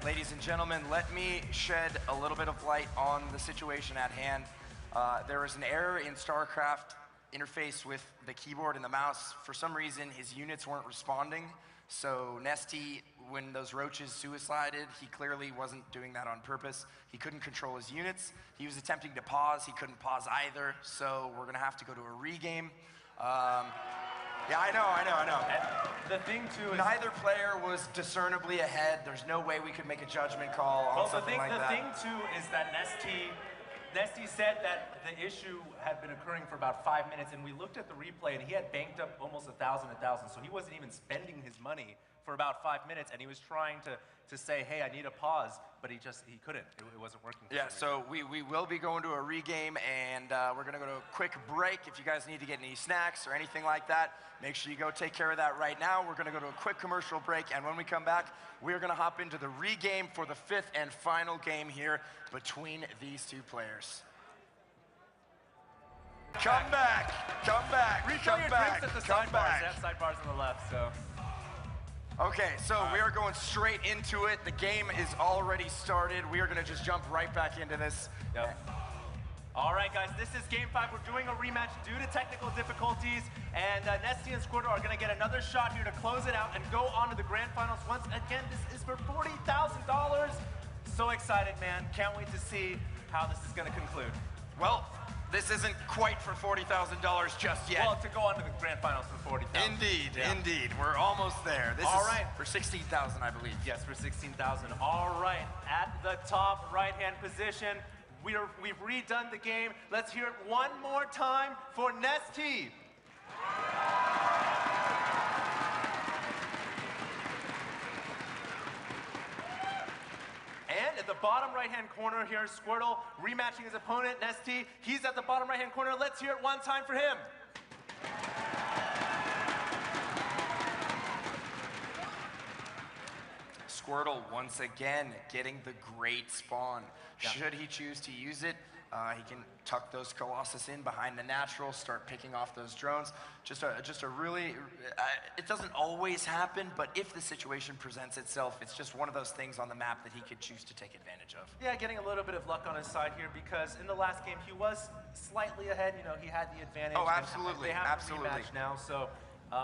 ladies and gentlemen, let me shed a little bit of light on the situation at hand. There was an error in StarCraft interface with the keyboard and the mouse. For some reason, his units weren't responding. So NesTea, when those roaches suicided, he clearly wasn't doing that on purpose. He couldn't control his units. He was attempting to pause. He couldn't pause either. So we're going to have to go to a regame. Yeah, I know. And the thing too is neither player was discernibly ahead. There's no way we could make a judgment call on something like that. The thing too is that NesTea said that the issue had been occurring for about 5 minutes, and we looked at the replay, and he had banked up almost 1,000, so he wasn't even spending his money for about 5 minutes, and he was trying to say, hey, I need a pause, but he couldn't. It wasn't working. Yeah, so we will be going to a regame, and we're going to go to a quick break. If you guys need to get any snacks or anything like that, make sure you go take care of that right now. We're going to go to a quick commercial break, and when we come back, we're going to hop into the regame for the 5th and final game here between these two players. Come back. Refill your drinks at the sidebars. They have sidebars on the left, so. Okay, so we are going straight into it. The game is already started. We are going to just jump right back into this. Yep. All right, guys, this is Game 5. We're doing a rematch due to technical difficulties, and NesTea and Squirtle are going to get another shot here to close it out and go on to the grand finals. Once again, this is for $40,000. So excited, man. Can't wait to see how this is going to conclude. Well, this isn't quite for $40,000 just yet. Well, to go on to the grand finals for $40,000. Indeed. We're almost there. This is for $16,000, I believe. Yes, for $16,000. All right, at the top right-hand position, we've redone the game. Let's hear it one more time for NesTea. And at the bottom right-hand corner here, Squirtle rematching his opponent, NesTea. He's at the bottom right-hand corner. Let's hear it one time for him. Squirtle, once again, getting the great spawn. Yeah. Should he choose to use it, he can tuck those Colossus in behind the natural, start picking off those drones. Just a really, it doesn't always happen, but if the situation presents itself, it's just one of those things on the map that he could choose to take advantage of. Yeah, getting a little bit of luck on his side here, because in the last game, he was slightly ahead. You know, he had the advantage. Oh, absolutely, they have a rematch now, so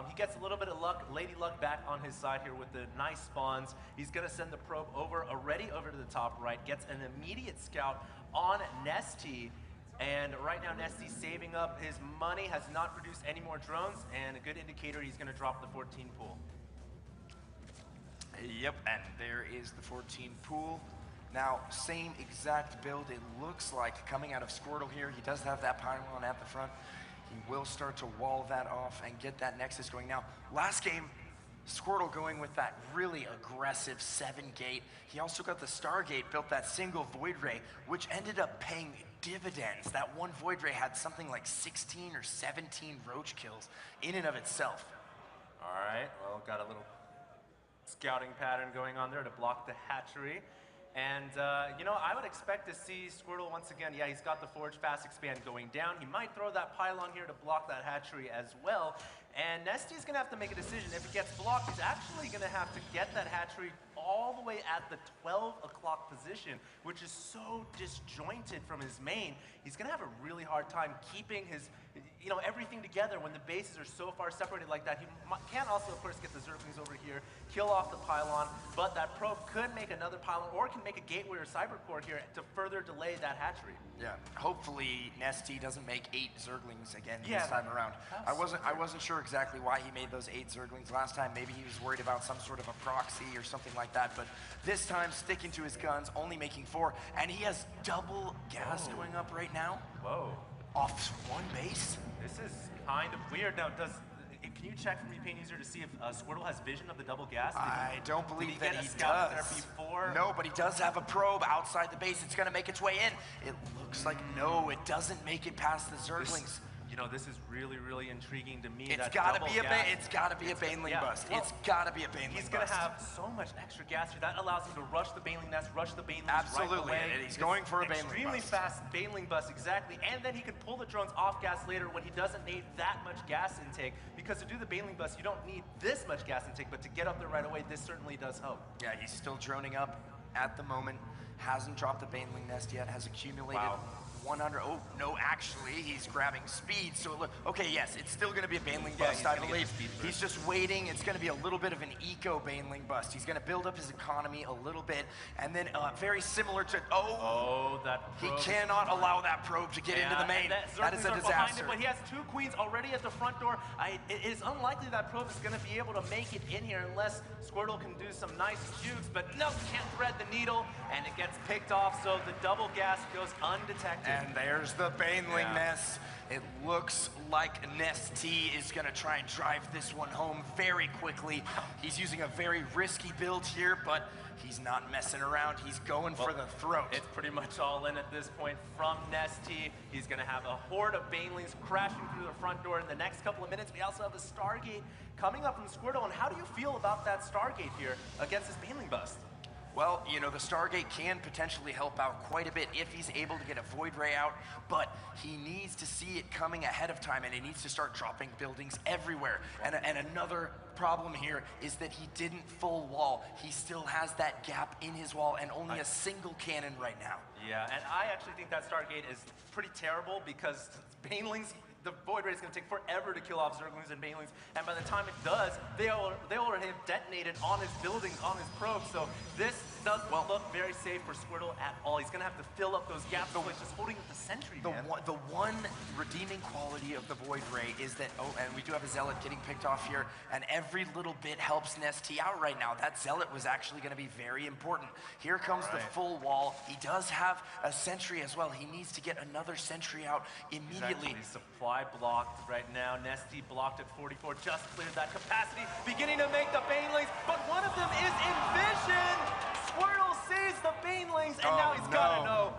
he gets a little bit of luck, lady luck back on his side here with the nice spawns. He's going to send the probe already over to the top right, gets an immediate scout on NesTea. And right now, NesTea's saving up his money, has not produced any more drones, and a good indicator he's going to drop the 14 pool. Yep, and there is the 14 pool. Now, same exact build, it looks like, coming out of Squirtle here. He does have that pylon at the front. He will start to wall that off and get that Nexus going. Now, last game, Squirtle going with that really aggressive 7-gate. He also got the Stargate, built that single Void Ray, which ended up paying dividends. That one Void Ray had something like 16 or 17 roach kills in and of itself. All right, well, got a little scouting pattern going on there to block the hatchery. And, you know, I would expect to see Squirtle once again. Yeah, he's got the Forge Fast Expand going down. He might throw that pylon here to block that hatchery as well. And NesTea's going to have to make a decision. If it gets blocked, he's actually going to have to get that hatchery all the way at the 12 o'clock position, which is so disjointed from his main. He's going to have a really hard time keeping his, you know, everything together when the bases are so far separated like that. He can also, of course, get the Zerglings over here, kill off the pylon, but that probe could make another pylon or can make a gateway or cyber core here to further delay that hatchery. Yeah, hopefully NesTea doesn't make 8 Zerglings again this time around. I wasn't sure exactly why he made those 8 Zerglings last time. Maybe he was worried about some sort of a proxy or something like that, but this time sticking to his guns, only making 4, and he has double gas going up right now. Whoa. Off one base. This is kind of weird. Now, can you check from Repaint User to see if Squirtle has vision of the double gas? I don't believe that he does. There before? No, but he does have a probe outside the base. It's going to make its way in. It looks like no, it doesn't make it past the Zerglings. You know, this is really, really intriguing to me. It's got to be a Baneling bust. Well, it's got to be a Baneling bust. He's going to have so much extra gas here. That allows him to rush the Baneling nest, rush the Banelings Absolutely, right away. And he's going for a Baneling bust. Extremely fast Baneling bust, exactly. And then he can pull the drones off gas later when he doesn't need that much gas intake. Because to do the Baneling bust, you don't need this much gas intake, but to get up there right away, this certainly does help. Yeah, he's still droning up. at the moment. Hasn't dropped the Baneling Nest yet, has accumulated Wow. 100. Oh, no, actually, he's grabbing speed. So, look, okay, yes, it's still going to be a Baneling Yeah, bust, he's I gonna get believe. the speed first. He's just waiting. It's going to be a little bit of an eco Baneling bust. He's going to build up his economy a little bit, and then very similar to, Oh, that he probe. cannot allow that probe to get into the main. That That is a Zerglings are behind disaster. him, but he has 2 queens already at the front door. It is unlikely that probe is going to be able to make it in here unless Squirtle can do some nice jukes, but no, can't thread the needle, and it gets picked off, so the double gas goes undetected. And there's the Baneling Yeah. Nest. It looks like NesTea is going to try and drive this one home very quickly. He's using a very risky build here, but he's not messing around. He's going for the throat. It's pretty much all in at this point from NesTea. He's going to have a horde of Banelings crashing through the front door in the next couple of minutes. We also have a Stargate coming up from Squirtle. And how do you feel about that Stargate here against this Baneling bust? Well, you know, the Stargate can potentially help out quite a bit if he's able to get a Void Ray out, but he needs to see it coming ahead of time, and he needs to start dropping buildings everywhere. And another problem here is that he didn't full wall. He still has that gap in his wall and only a single cannon right now. Yeah, and I actually think that Stargate is pretty terrible because Banelings, the Void Ray is going to take forever to kill off Zerglings and Banelings, and by the time it does, they already have detonated on his buildings, on his probe, so this doesn't look very safe for Squirtle at all. He's going to have to fill up those gaps, so he's just holding up the sentry, man. The one redeeming quality of the Void Ray is that, oh, and we do have a Zealot getting picked off here, and every little bit helps NesTea out right now. That Zealot was actually going to be very important. Here comes the full wall. He does have a sentry as well. He needs to get another sentry out immediately. He's actually supply blocked right now. NesTea blocked at 44, just cleared that capacity, beginning to make the Banelings, but one of them is in vision! Squirtle sees the Banelings, and now he's gotta know.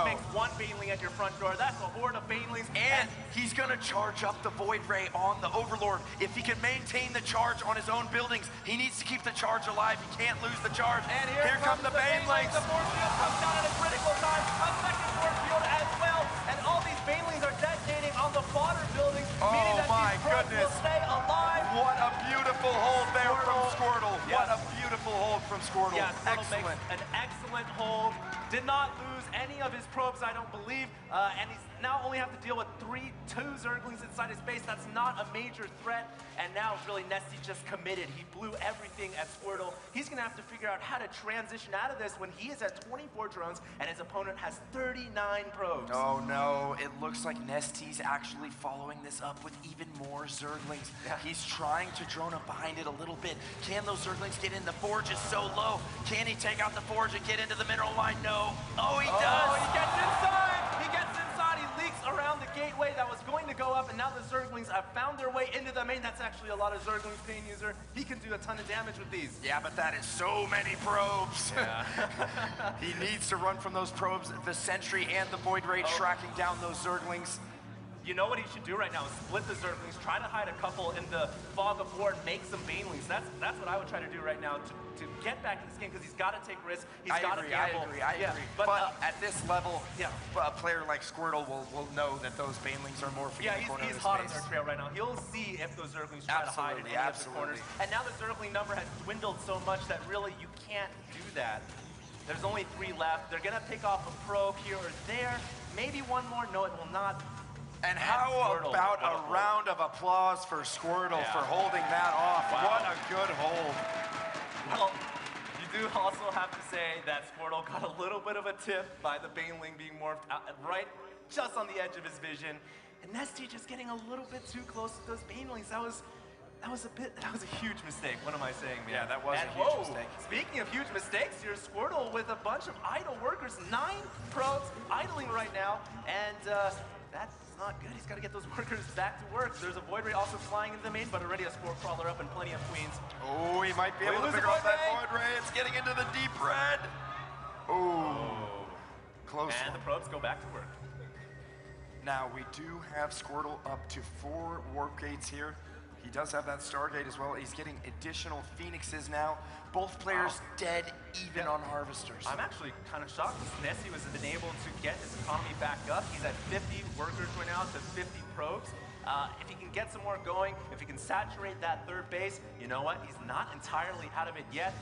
Makes one Baneling at your front door. That's a horde of Banelings. And he's gonna charge up the Void Ray on the Overlord. If he can maintain the charge on his own buildings, he needs to keep the charge alive. He can't lose the charge. And here come the Banelings. The force field comes down at a critical time. A second force field as well. And all these Banelings are detonating on the fodder buildings, meaning that these probes will stay alive. What a beautiful hold there from Squirtle. Yes. What a beautiful hold from Squirtle. Yeah, Squirtle Excellent. makes an excellent hold. Did not lose any of his probes, I don't believe. And he's now only have to deal with two Zerglings inside his base. That's not a major threat. And now really NesTea just committed. He blew everything at Squirtle. He's gonna have to figure out how to transition out of this when he is at 24 drones and his opponent has 39 probes. Oh no, it looks like NesTea's actually following this up with even more Zerglings. Yeah. He's trying to drone up behind it a little bit. Can those Zerglings get in? The Forge is so low. Can he take out the Forge and get into the mineral line? No. Oh, he does! He gets inside! He gets inside! He leaks around the gateway that was going to go up, and now the Zerglings have found their way into the main. That's actually a lot of Zerglings Pain User. He can do a ton of damage with these. Yeah, but that is so many probes. Yeah. He needs to run from those probes, the Sentry and the Void Ray tracking down those Zerglings. You know what he should do right now is split the Zerglings, try to hide a couple in the fog of war and make some Banelings. That's what I would try to do right now to get back in this game, because he's got to take risks. He's got to gamble. I agree. But at this level, yeah, a player like Squirtle will know that those Banelings are more for the corner of he's his hot on face. their trail right now. He'll see if those Zerglings try to hide in any of the corners. And now the Zergling number has dwindled so much that really you can't do that. There's only 3 left. They're gonna pick off a probe here or there. Maybe one more. No, it will not. And how Squirtle, about a round of applause for Squirtle for holding that off? Wow. What a good hold. Well, you do also have to say that Squirtle got a little bit of a tip by the Baneling being morphed out right just on the edge of his vision. And NesTea just getting a little bit too close to those Banelings. That was a huge mistake. What am I saying, man? Yeah, that was a huge mistake. Speaking of huge mistakes, here's Squirtle with a bunch of idle workers, 9 probes idling right now, and that's not good. He's got to get those workers back to work. There's a Void Ray also flying into the main, but already a Spore Crawler up and plenty of Queens. Oh, he might be able to pick off that Void Ray. It's getting into the deep red. Oh, close And the probes go back to work. Now, we do have Squirtle up to 4 Warp Gates here. He does have that Stargate as well. He's getting additional Phoenixes now. Both players dead even on Harvesters. I'm actually kind of shocked. NesTea was been able to get his economy back up. He's at 50 workers right now to 50 probes. If he can get some more going, if he can saturate that 3rd base, you know what? He's not entirely out of it yet.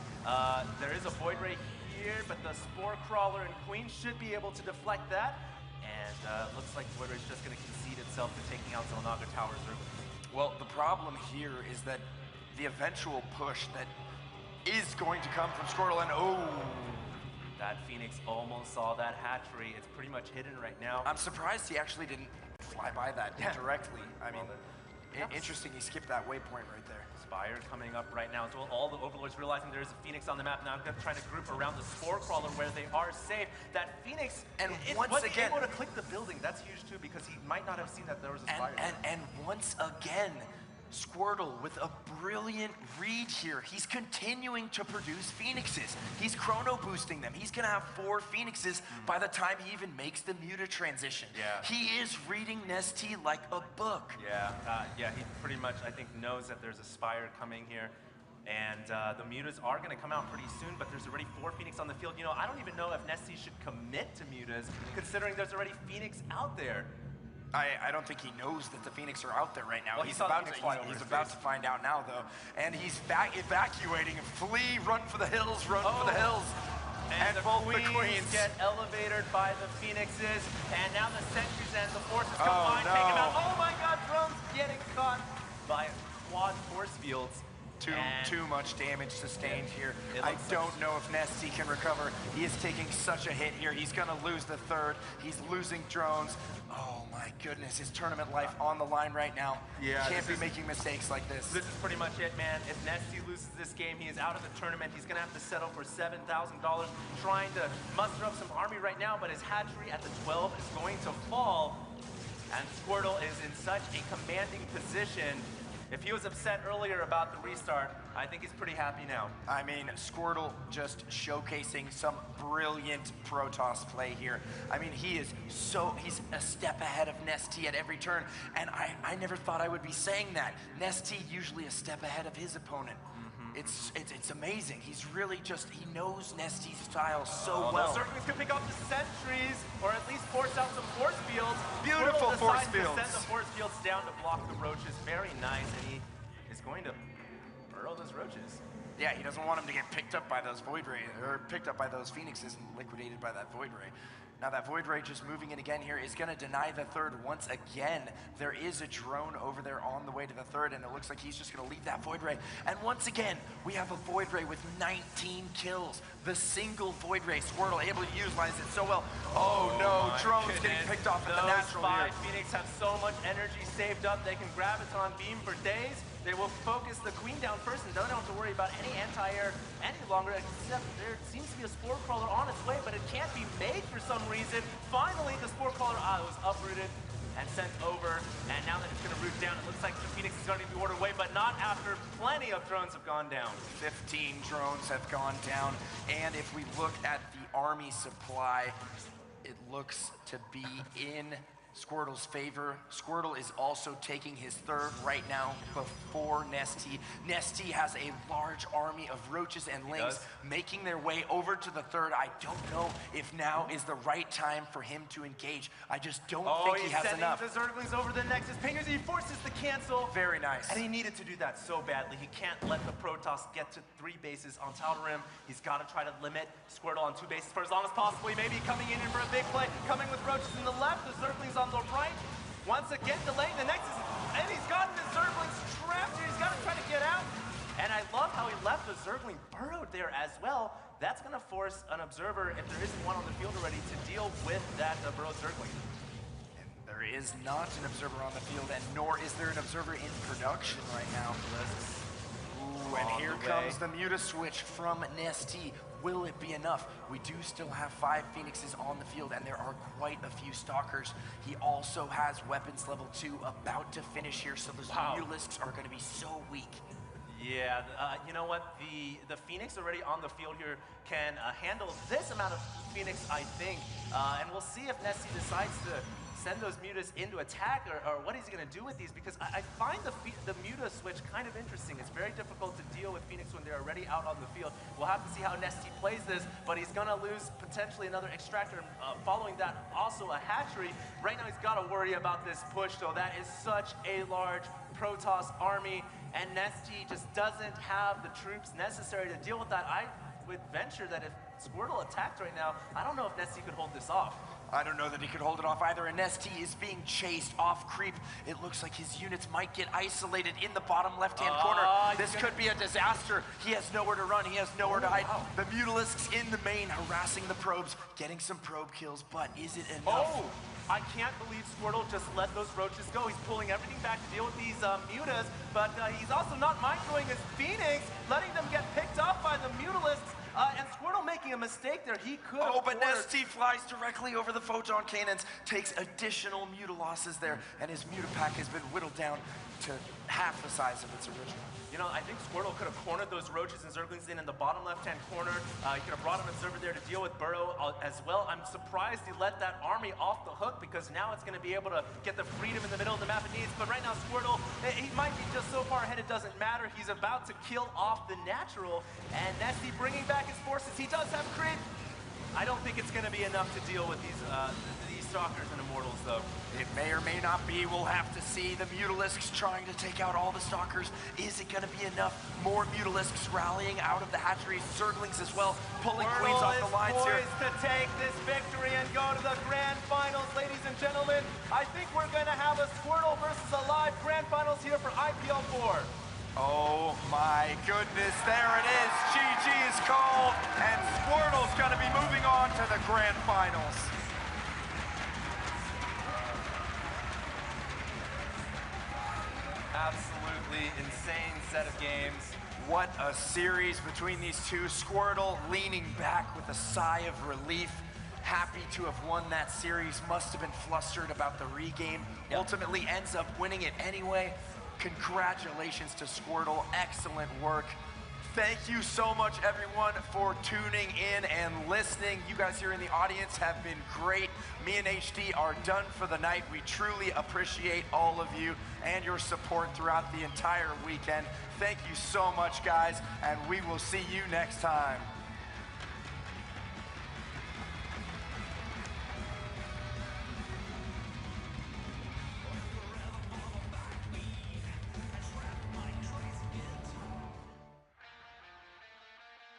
There is a Void Ray here, but the Spore Crawler and Queen should be able to deflect that. And looks like Void Rage just going to concede itself to taking out Xel'Naga Towers early. Well, the problem here is that the eventual push that is going to come from Squirtle, and that Phoenix almost saw that hatchery. It's pretty much hidden right now. I'm surprised he actually didn't fly by that directly. I mean, interesting he skipped that waypoint right there. Spire coming up right now as well. All the Overlords realizing there's a Phoenix on the map now. They're trying to group around the Spore Crawler where they are safe. That Phoenix, and once again, able to click the building. That's huge too, because he might not have seen that there was a Spire. And once again, Squirtle with a brilliant read here. He's continuing to produce Phoenixes. He's chrono boosting them. He's gonna have 4 Phoenixes by the time he even makes the Muta transition. Yeah. He is reading NesTea like a book. Yeah, he pretty much, I think, knows that there's a Spire coming here. And the Mutas are going to come out pretty soon, but there's already 4 Phoenix on the field. You know, I don't even know if NesTea should commit to Mutas, considering there's already Phoenix out there. I don't think he knows that the Phoenix are out there right now. Well, he's about to find out now, though. And he's evacuating. Flee, run for the hills, run for the hills. And both the Queens get elevated by the Phoenixes. And now the Sentries and the Forces combine, take him out. Oh my god, Drone's getting caught by quad force fields. Too much damage sustained here. I don't know if NesTea can recover. He is taking such a hit here. He's gonna lose the third. He's losing drones. Oh my goodness, his tournament life on the line right now. Yeah, can't be making mistakes like this. This is pretty much it, man. If NesTea loses this game, he is out of the tournament. He's gonna have to settle for $7,000, trying to muster up some army right now, but his hatchery at the 12 is going to fall. And Squirtle is in such a commanding position. If he was upset earlier about the restart, I think he's pretty happy now. I mean, Squirtle just showcasing some brilliant Protoss play here. I mean, he's a step ahead of NesTea at every turn, and I never thought I would be saying that. NesTea usually a step ahead of his opponent. It's amazing. He's really he knows NesTea's style so well. The Zerglings can pick off the sentries, or at least force out some force fields. Beautiful force fields. Send the force fields down to block the roaches. Very nice, and he is going to burrow those roaches. Yeah, he doesn't want him to get picked up by those Void Ray, or picked up by those Phoenixes and liquidated by that Void Ray. Now that Void Ray just moving in again here is going to deny the third once again. There is a drone over there on the way to the third, and it looks like he's just going to leave that Void Ray. And once again, we have a Void Ray with 19 kills. The single Void Ray, Squirtle able to utilize it so well. Oh no, drones getting picked off at the natural here. Those 5 Phoenix have so much energy saved up, they can Graviton beam for days. They will focus the Queen down first and don't have to worry about any anti-air any longer, except there seems to be a Spore Crawler on its way, but it can't be made for some reason. Finally, the Spore Crawler was uprooted and sent over, and now that it's going to root down, it looks like the Phoenix is going to be ordered away, but not after plenty of drones have gone down. 15 drones have gone down, and if we look at the army supply, it looks to be in Squirtle's favor. Squirtle is also taking his third right now before NesTea. NesTea has a large army of roaches and lings making their way over to the third. I don't know if now is the right time for him to engage. I just don't think he has enough. He's sending the Zerglings over the Nexus Pingers. He forces the cancel. Very nice. And he needed to do that so badly. He can't let the Protoss get to 3 bases on Tal'Darim. He's got to try to limit Squirtle on 2 bases for as long as possible. He may be coming in for a big play, coming with roaches in the left, the Zerglings on the right. Once again, delaying the Nexus, and he's gotten the Zerglings trapped here. He's got to try to get out. And I love how he left the Zergling burrowed there as well. That's going to force an observer, if there isn't one on the field already, to deal with that burrowed Zergling. And there is not an observer on the field, and nor is there an observer in production right now. Ooh, and here comes the Muta switch from NesTea. Will it be enough? We do still have 5 Phoenixes on the field, and there are quite a few Stalkers. He also has weapons level 2 about to finish here, so those Mutalisks are going to be so weak. Yeah, you know what? The Phoenix already on the field here can handle this amount of Phoenix, I think. And we'll see if NesTea decides to send those Mutas into attack, or what he's going to do with these, because I find the Muta switch kind of interesting. It's very difficult to deal with Phoenix when they're already out on the field. We'll have to see how NesTea plays this, but he's going to lose potentially another Extractor. Following that, also a hatchery. Right now, he's got to worry about this push, though. That is such a large Protoss army, and NesTea just doesn't have the troops necessary to deal with that. I would venture that if Squirtle attacked right now. I don't know if NesTea could hold this off. I don't know that he could hold it off either, and NesTea is being chased off creep. It looks like his units might get isolated in the bottom left-hand corner. This could be a disaster. He has nowhere to run. He has nowhere to hide. Wow. The Mutalisks in the main harassing the probes, getting some probe kills, but is it enough? Oh! I can't believe Squirtle just let those roaches go. He's pulling everything back to deal with these mutas, but he's also not mind-throwing his Phoenix, letting them get picked off by the Mutalisks. And Squirtle making a mistake there. He could have but NesTea flies directly over the photon cannons, takes additional muta losses there, and his muta pack has been whittled down to half the size of its original. You know, I think Squirtle could have cornered those roaches and zerglings in the bottom left-hand corner. He could have brought an observer there to deal with Burrow as well. I'm surprised he let that army off the hook, because now it's going to be able to get the freedom in the middle of the map it needs. But right now, Squirtle, he might be just so far ahead it doesn't matter. He's about to kill off the natural, and NesTea bringing back his forces. He does have creep. I don't think it's going to be enough to deal with these Stalkers and Immortals, though. It may or may not be. We'll have to see. The Mutalisks trying to take out all the Stalkers. Is it going to be enough? More Mutalisks rallying out of the hatcheries. Zerglings as well, pulling Queens off the lines here. Squirtle is poised to take this victory and go to the Grand Finals, ladies and gentlemen. I think we're going to have a Squirtle versus a live Grand Finals here for IPL-4. Oh my goodness, there it is. GG is called, and Squirtle's going to be moving on to the Grand Finals. Absolutely insane set of games. What a series between these two. Squirtle leaning back with a sigh of relief. Happy to have won that series. Must have been flustered about the regame. Yep. Ultimately ends up winning it anyway. Congratulations to Squirtle. Excellent work. Thank you so much, everyone, for tuning in and listening. You guys here in the audience have been great. Me and HD are done for the night. We truly appreciate all of you and your support throughout the entire weekend. Thank you so much, guys, and we will see you next time.